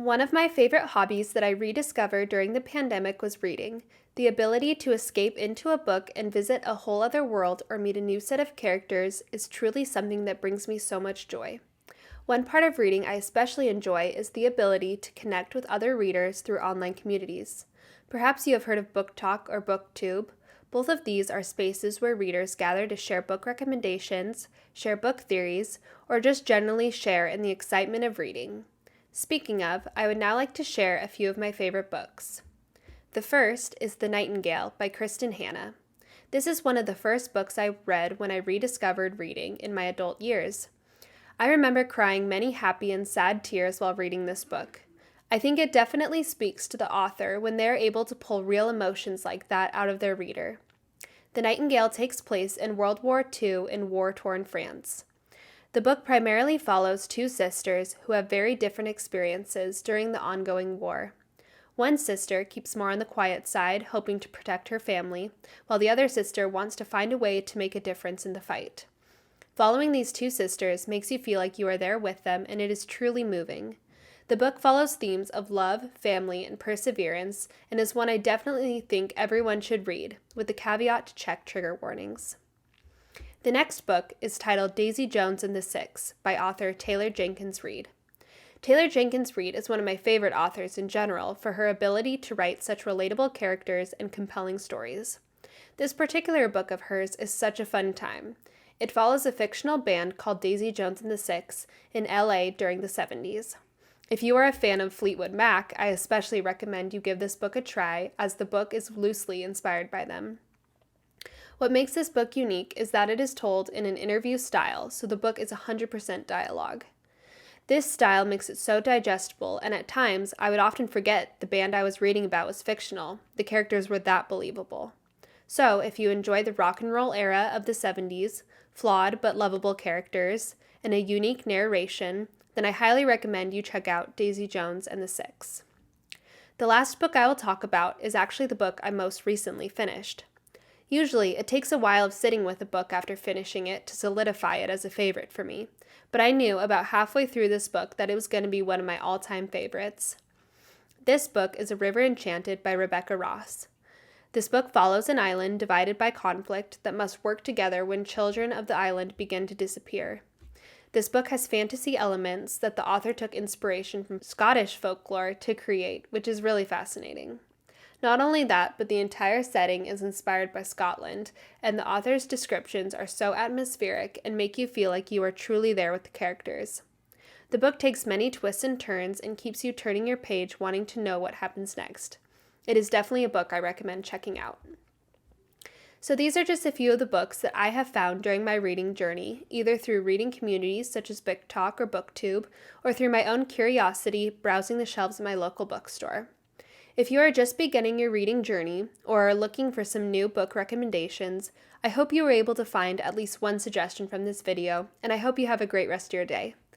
One of my favorite hobbies that I rediscovered during the pandemic was reading. The ability to escape into a book and visit a whole other world or meet a new set of characters is truly something that brings me so much joy. One part of reading I especially enjoy is the ability to connect with other readers through online communities. Perhaps you have heard of BookTok or BookTube. Both of these are spaces where readers gather to share book recommendations, share book theories, or just generally share in the excitement of reading. Speaking of, I would now like to share a few of my favorite books. The first is The Nightingale by Kristen Hanna. This is one of the first books I read when I rediscovered reading in my adult years. I remember crying many happy and sad tears while reading this book. I think it definitely speaks to the author when they're able to pull real emotions like that out of their reader. The Nightingale takes place in World War II in war-torn France. The book primarily follows two sisters who have very different experiences during the ongoing war. One sister keeps more on the quiet side, hoping to protect her family, while the other sister wants to find a way to make a difference in the fight. Following these two sisters makes you feel like you are there with them, and it is truly moving. The book follows themes of love, family, and perseverance, and is one I definitely think everyone should read, with the caveat to check trigger warnings. The next book is titled Daisy Jones and the Six by author Taylor Jenkins Reid. Taylor Jenkins Reid is one of my favorite authors in general for her ability to write such relatable characters and compelling stories. This particular book of hers is such a fun time. It follows a fictional band called Daisy Jones and the Six in LA during the 70s. If you are a fan of Fleetwood Mac, I especially recommend you give this book a try, as the book is loosely inspired by them. What makes this book unique is that it is told in an interview style, so the book is 100% dialogue. This style makes it so digestible, and at times, I would often forget the band I was reading about was fictional. The characters were that believable. So, if you enjoy the rock and roll era of the 70s, flawed but lovable characters, and a unique narration, then I highly recommend you check out Daisy Jones and the Six. The last book I will talk about is actually the book I most recently finished. Usually, it takes a while of sitting with a book after finishing it to solidify it as a favorite for me, but I knew about halfway through this book that it was going to be one of my all-time favorites. This book is A River Enchanted by Rebecca Ross. This book follows an island divided by conflict that must work together when children of the island begin to disappear. This book has fantasy elements that the author took inspiration from Scottish folklore to create, which is really fascinating. Not only that, but the entire setting is inspired by Scotland, and the author's descriptions are so atmospheric and make you feel like you are truly there with the characters. The book takes many twists and turns and keeps you turning your page wanting to know what happens next. It is definitely a book I recommend checking out. So these are just a few of the books that I have found during my reading journey, either through reading communities such as BookTok or BookTube, or through my own curiosity browsing the shelves of my local bookstore. If you are just beginning your reading journey or are looking for some new book recommendations, I hope you were able to find at least one suggestion from this video, and I hope you have a great rest of your day.